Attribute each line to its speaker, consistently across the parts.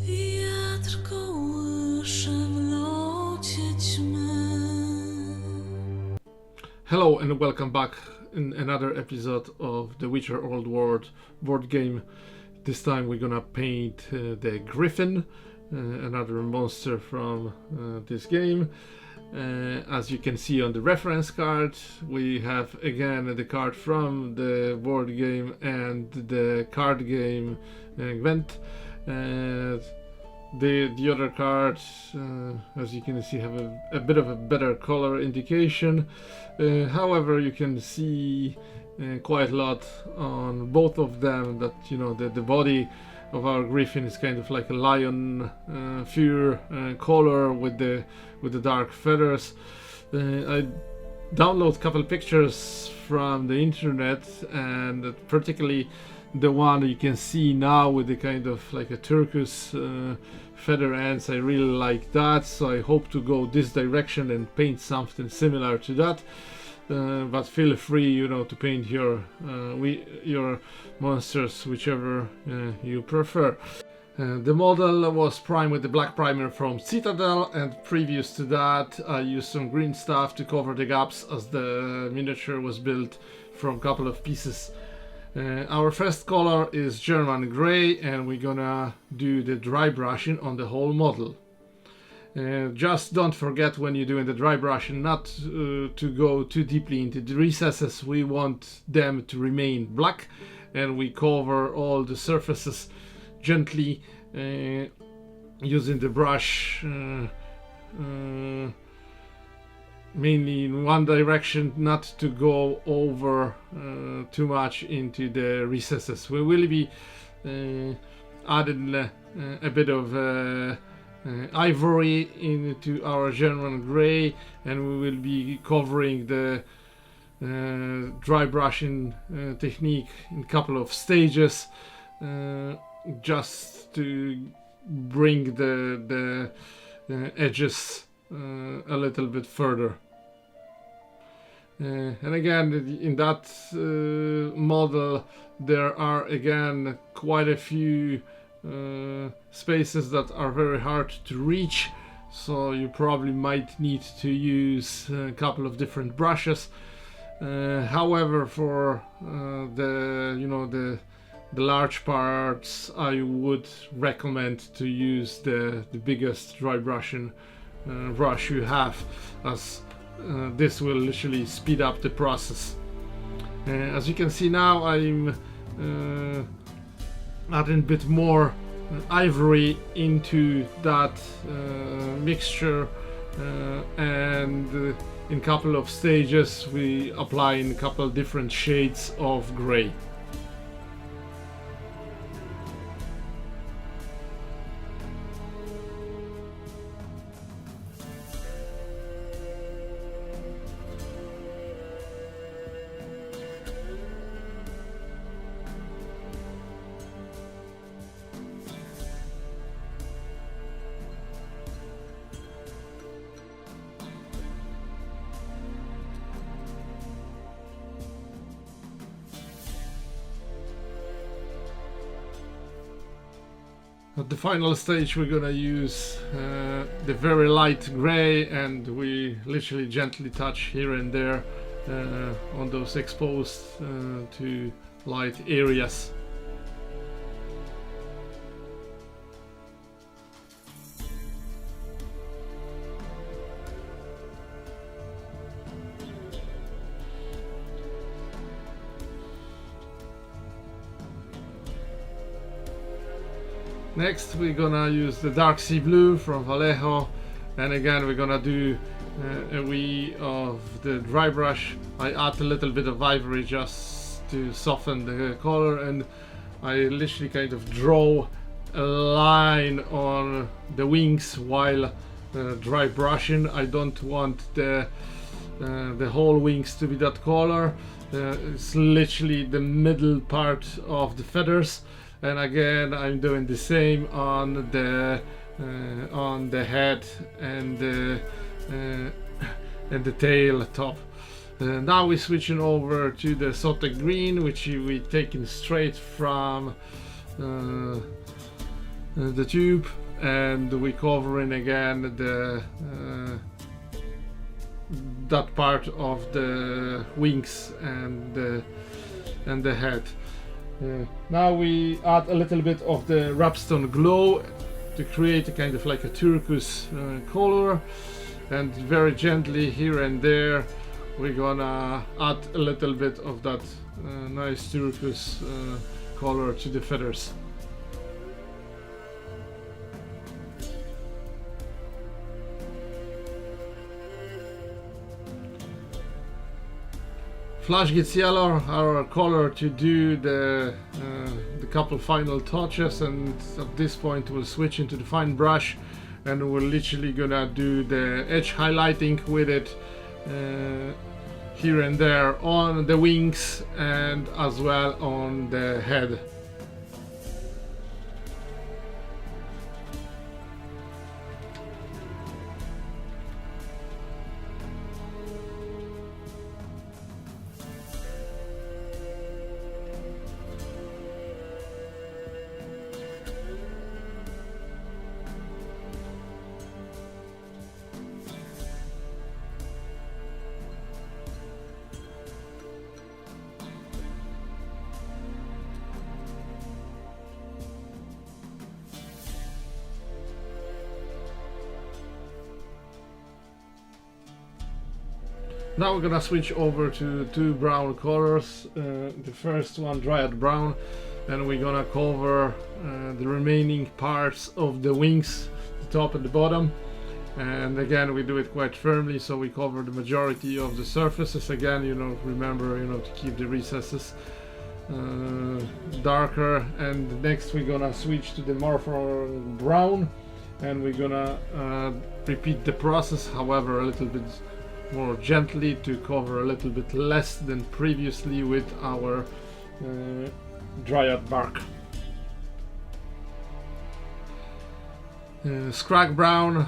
Speaker 1: Wiatr kołysze w locie ćmy.
Speaker 2: Hello and welcome back in another episode of the Witcher Old World board game. This time we're gonna paint the Griffin, another monster from this game. As you can see on the reference card, we have again the card from the board game and the card game event. The other cards, as you can see, have a bit of a better color indication. However, you can see quite a lot on both of them that, you know, the body of our Griffin is kind of like a lion fur color with the dark feathers. I download a couple pictures from the internet, and particularly the one you can see now with the kind of like a turquoise feather ends. I really like that, so I hope to go this direction and paint something similar to that. But feel free, you know, to paint your monsters whichever you prefer. The model was primed with the black primer from Citadel, and previous to that I used some green stuff to cover the gaps as the miniature was built from a couple of pieces. Our first color is German Grey, and we're gonna do the dry brushing on the whole model. Just don't forget when you're doing the dry brushing not to go too deeply into the recesses. We want them to remain black, and we cover all the surfaces gently using the brush mainly in one direction, not to go over too much into the recesses. We will be adding a bit of Ivory into our German Grey, and we will be covering the dry brushing technique in a couple of stages, just to bring the edges a little bit further. And again, in that model there are again quite a few spaces that are very hard to reach, so you probably might need to use a couple of different brushes. However, for the large parts, I would recommend to use the biggest dry brushing brush you have, as this will literally speed up the process. As you can see now, I'm adding a bit more Ivory into that mixture, and in a couple of stages we apply in a couple different shades of grey. At the final stage we're gonna use the very light grey, and we literally gently touch here and there on those exposed to light areas. Next we're gonna use the dark sea blue from Vallejo, and again we're gonna do a wee of the dry brush. I add a little bit of Ivory just to soften the color, and I literally kind of draw a line on the wings while dry brushing. I don't want the whole wings to be that color. It's literally the middle part of the feathers. And again, I'm doing the same on the head and the tail top. Now we're switching over to the Sotek green, which we taken straight from the tube, and we cover in again the that part of the wings and the head. Now we add a little bit of the Wrapstone glow to create a kind of like a turquoise color, and very gently here and there we're gonna add a little bit of that nice turquoise color to the feathers. Flash gitz yellow, our color to do the couple final touches, and at this point we'll switch into the fine brush and we're literally gonna do the edge highlighting with it here and there on the wings and as well on the head. Now we're gonna switch over to two brown colors. The first one, Dryad brown, and we're gonna cover the remaining parts of the wings, the top and the bottom. And again, we do it quite firmly, so we cover the majority of the surfaces. Again, remember, to keep the recesses darker. And next we're gonna switch to the Mournfang brown, and we're gonna repeat the process, however a little bit more gently, to cover a little bit less than previously with our Dryad bark. Skrag brown,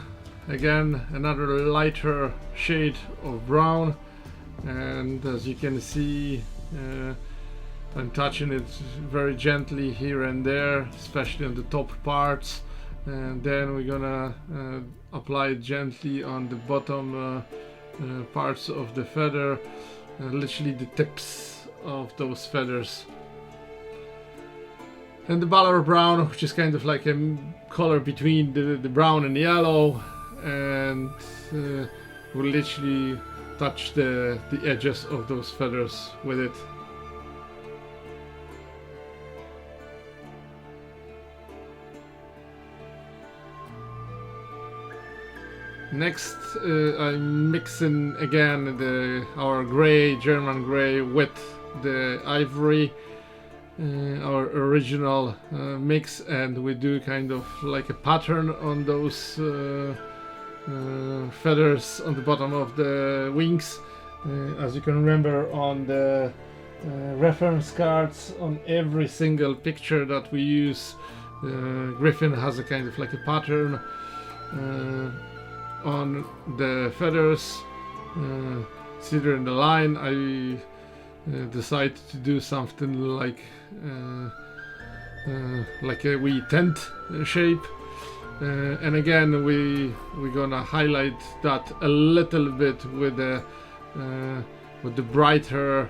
Speaker 2: again another lighter shade of brown, and as you can see I'm touching it very gently here and there, especially on the top parts, and then we're gonna apply it gently on the bottom parts of the feather, literally the tips of those feathers. And the Balor brown, which is kind of like a color between the brown and the yellow, and we'll literally touch the edges of those feathers with it. Next, I'm mixing again our gray, German gray, with the ivory, our original mix, and we do kind of like a pattern on those feathers on the bottom of the wings. As you can remember on the reference cards, on every single picture that we use, Griffin has a kind of like a pattern on the feathers. Either in the line, I decided to do something like a wee tent shape, and again we're gonna highlight that a little bit with the brighter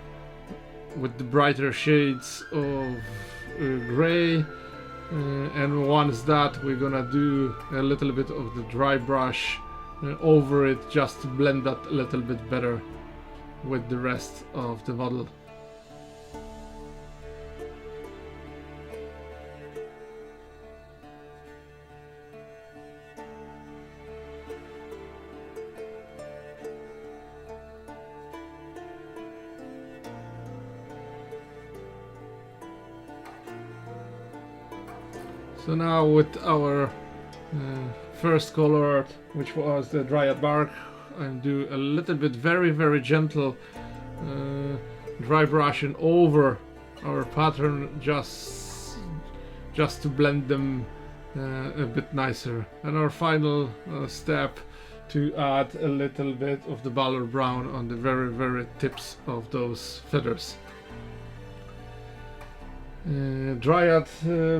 Speaker 2: shades of gray, and once that, we're gonna do a little bit of the dry brush over it, just to blend that a little bit better with the rest of the model. So now with our first color, which was the Dryad bark, I do a little bit very gentle dry brushing over our pattern, just to blend them a bit nicer. And our final step, to add a little bit of the Balor brown on the very tips of those feathers. Dryad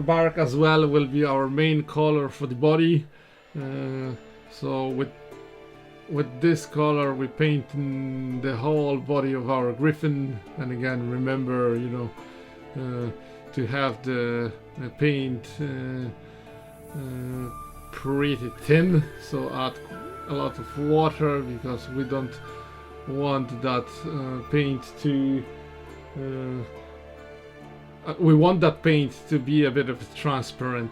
Speaker 2: bark as well will be our main color for the body. So with this color we paint the whole body of our Griffin, and again remember, you know, to have the paint pretty thin, so add a lot of water because we don't want that paint to we want that paint to be a bit of transparent.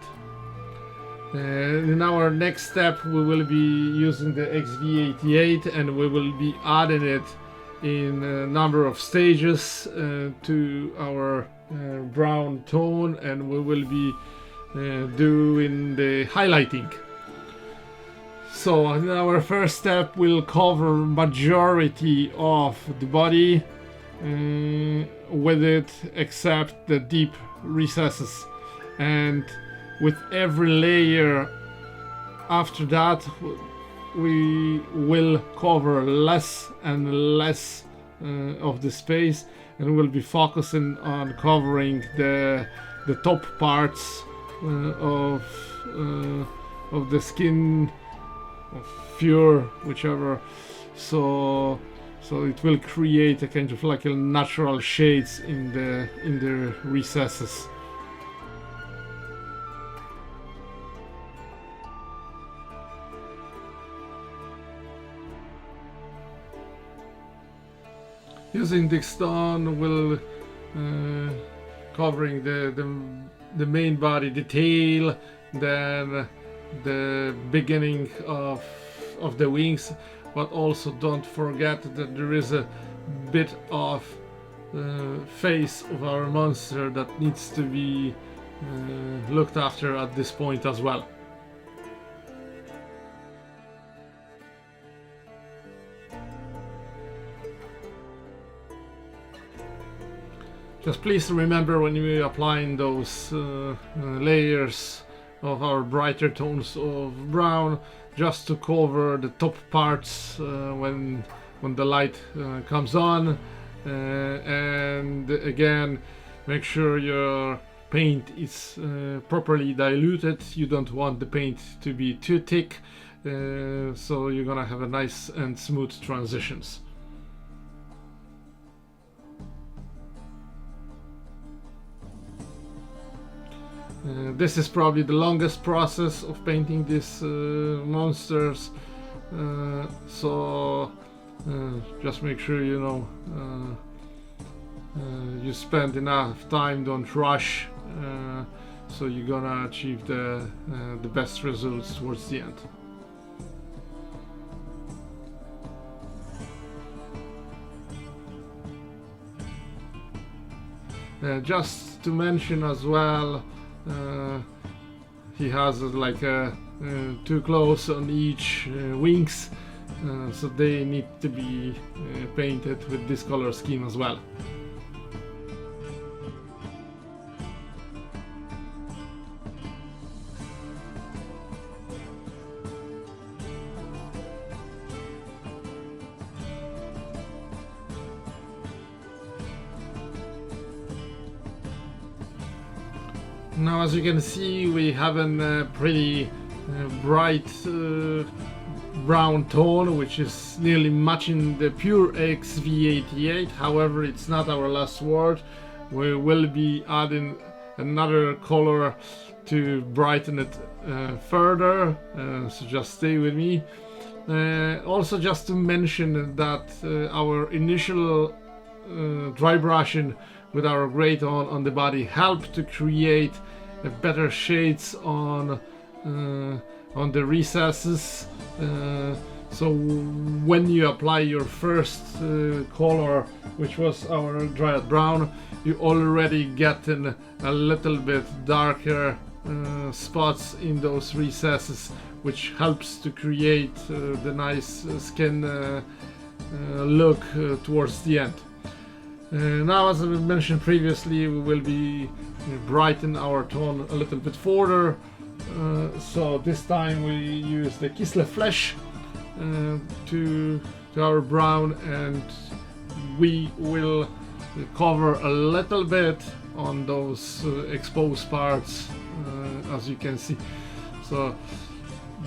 Speaker 2: In our next step we will be using the XV88 and we will be adding it in a number of stages to our brown tone, and we will be doing the highlighting. So in our first step we'll cover majority of the body with it except the deep recesses, and with every layer after that we will cover less and less of the space, and we'll be focusing on covering the top parts of the skin, of fur, whichever, so it will create a kind of like a natural shades in the recesses. Using the stone will covering the main body, the tail, then the beginning of the wings, but also don't forget that there is a bit of face of our monster that needs to be looked after at this point as well. Just please remember when we're applying those layers of our brighter tones of brown, just to cover the top parts when the light comes on, and again make sure your paint is properly diluted. You don't want the paint to be too thick, so you're gonna have a nice and smooth transitions. This is probably the longest process of painting these monsters, so just make sure you know you spend enough time, don't rush, so you're gonna achieve the best results towards the end. Just to mention as well, he has like two claws on each wings, so they need to be painted with this color scheme as well. Now, as you can see, we have a pretty bright brown tone, which is nearly matching the pure XV88. However, it's not our last word. We will be adding another color to brighten it further, so just stay with me. Also, just to mention that our initial dry brushing with our gray tone on the body helped to create better shades on the recesses, so when you apply your first color, which was our Dryad brown, you already get a little bit darker spots in those recesses, which helps to create the nice skin look towards the end. Now, as I mentioned previously, we will be brighten our tone a little bit further, so this time we use the Kislev flesh to our brown, and we will cover a little bit on those exposed parts, as you can see. So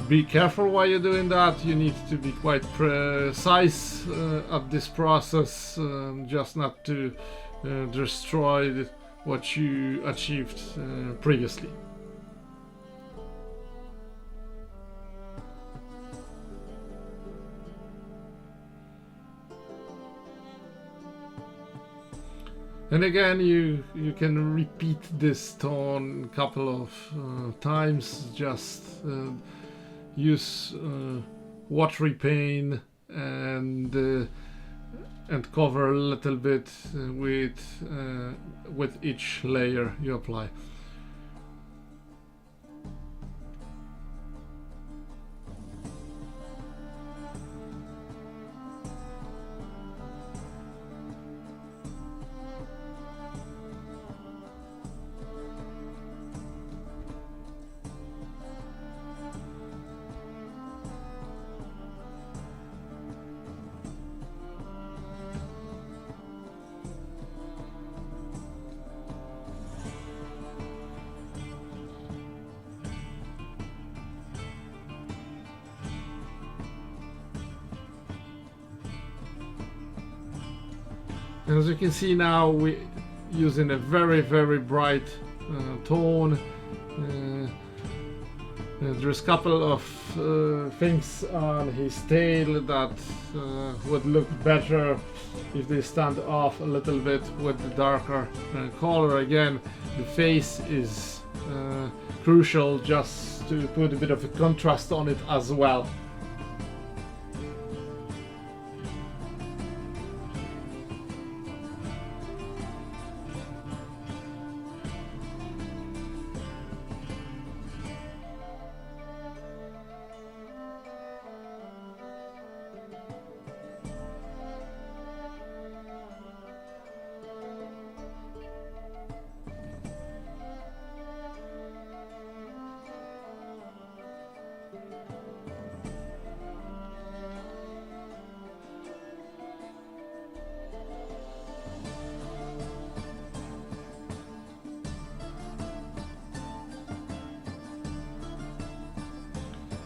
Speaker 2: be careful while you're doing that. You need to be quite precise at this process, just not to destroy what you achieved previously. And again, you can repeat this tone a couple of times. Just use watery paint and cover a little bit with each layer you apply. As you can see now, we're using a very bright tone. There's a couple of things on his tail that would look better if they stand off a little bit with the darker color. Again, the face is crucial, just to put a bit of a contrast on it as well.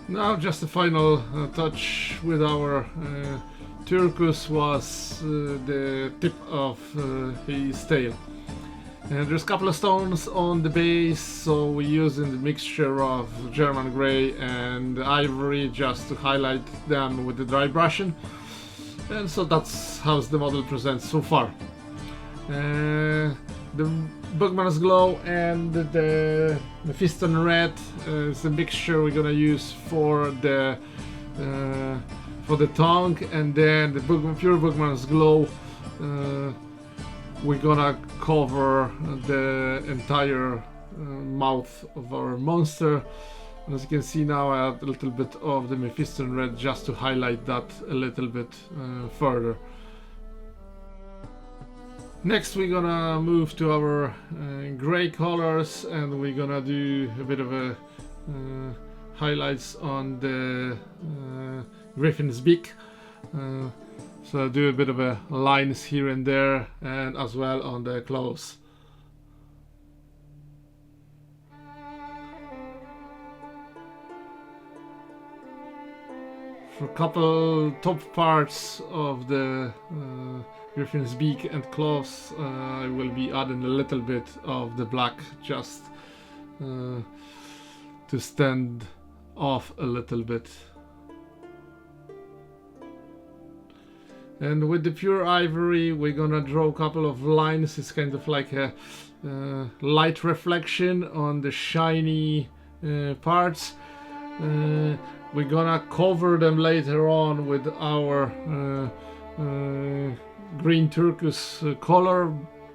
Speaker 2: Now just the final touch with our turquoise was the tip of his tail. And there's a couple of stones on the base, so we're using the mixture of German grey and ivory just to highlight them with the dry brushing. And so that's how the model presents so far. The Bugman's glow and the Mephiston red is the mixture we're gonna use for the tongue, and then the pure Bugman's glow we're gonna cover the entire mouth of our monster. As you can see now, I add a little bit of the Mephiston red just to highlight that a little bit further. Next we're gonna move to our gray colors, and we're gonna do a bit of a highlights on the Griffin's beak. So I'll do a bit of a lines here and there, and as well on the claws. For a couple top parts of the Griffin's beak and claws, I will be adding a little bit of the black just to stand off a little bit. And with the pure ivory, we're gonna draw a couple of lines. It's kind of like a light reflection on the shiny parts. We're gonna cover them later on with our green turquoise color,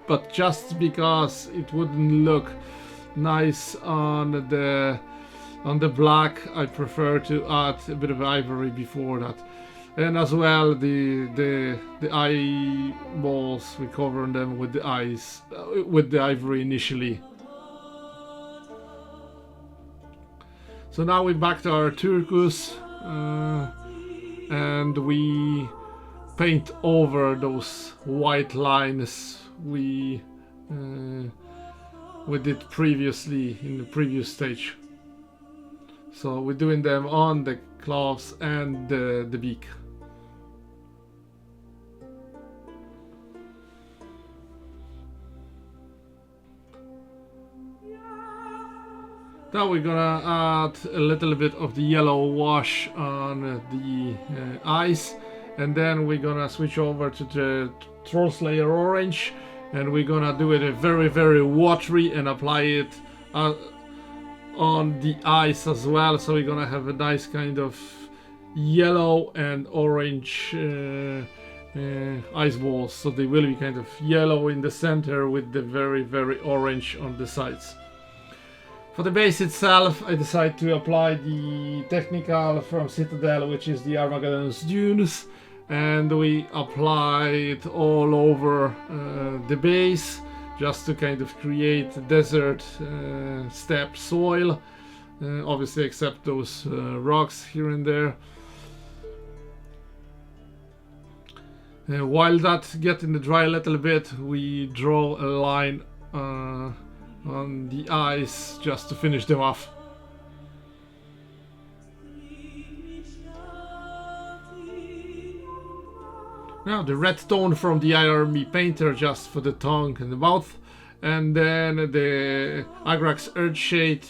Speaker 2: but just because it wouldn't look nice on the black, I prefer to add a bit of ivory before that. And as well, the eyeballs, we cover them with the eyes with the ivory initially. So now we're back to our turquoise, and we paint over those white lines we we did previously in the previous stage. So we're doing them on the claws and the beak. Now we're gonna add a little bit of the yellow wash on the eyes, and then we're gonna switch over to the TrollSlayer Orange, and we're gonna do it very watery and apply it on the eyes as well. So we're gonna have a nice kind of yellow and orange ice balls. So they will be kind of yellow in the center with the very orange on the sides. For the base itself, I decided to apply the technical from Citadel, which is the Armagedon's Dunes, and we apply it all over the base, just to kind of create desert steppe soil, obviously except those rocks here and there. While that getting to dry a little bit, we draw a line on the eyes just to finish them off. Now the red tone from the army painter just for the tongue and the mouth, and then the Agrax earthshade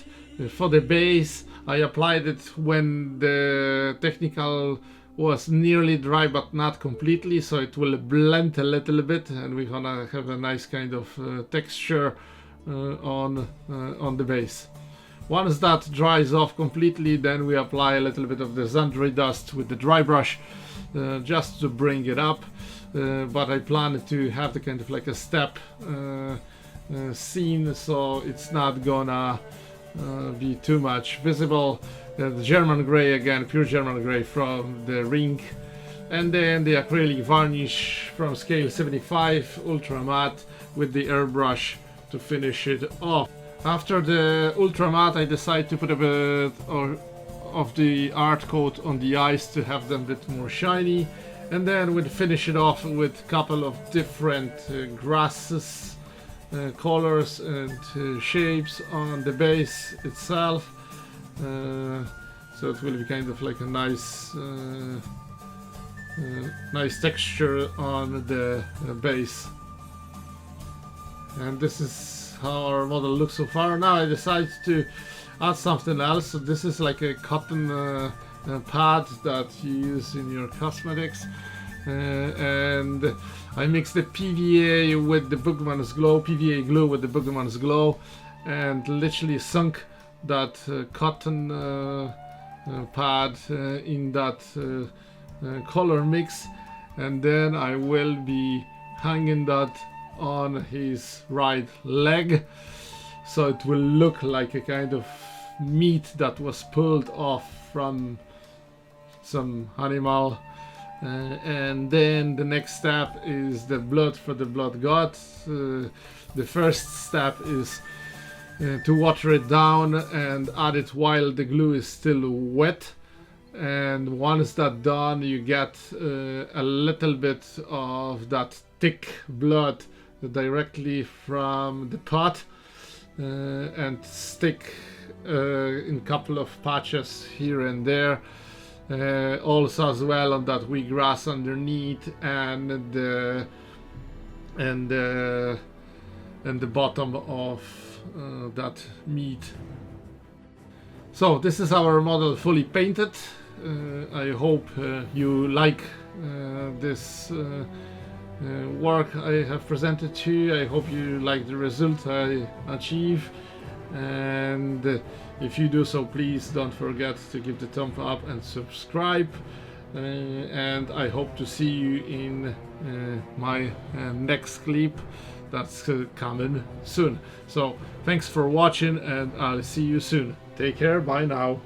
Speaker 2: for the base. I applied it when the technical was nearly dry but not completely, so it will blend a little bit and we're gonna have a nice kind of texture on the base. Once that dries off completely, then we apply a little bit of the Zandri Dust with the dry brush just to bring it up, but I plan to have the kind of like a step scene, so it's not gonna be too much visible. The German grey again, pure German grey from the ring, and then the acrylic varnish from scale 75 ultra matte with the airbrush to finish it off. After the ultra matte, I decided to put a bit of the Ardcoat on the eyes to have them a bit more shiny, and then we'd finish it off with a couple of different grasses, colors and shapes on the base itself, so it will be kind of like a nice nice texture on the base. And this is how our model looks so far. Now I decided to add something else. So this is like a cotton pad that you use in your cosmetics, and I mixed the PVA with the Bugman's Glow, PVA glue with the Bugman's Glow, and literally sunk that cotton pad in that color mix, and then I will be hanging that on his right leg, so it will look like a kind of meat that was pulled off from some animal. And then the next step is the blood for the blood god. The first step is to water it down and add it while the glue is still wet, and once that's done you get a little bit of that thick blood directly from the pot, and stick in a couple of patches here and there, also as well on that wee grass underneath and the bottom of that meat. So this is our model fully painted. I hope you like this work I have presented to you. I hope you like the result I achieve, and if you do so, please don't forget to give the thumb up and subscribe, and I hope to see you in my next clip that's coming soon. So thanks for watching, and I'll see you soon. Take care, bye now.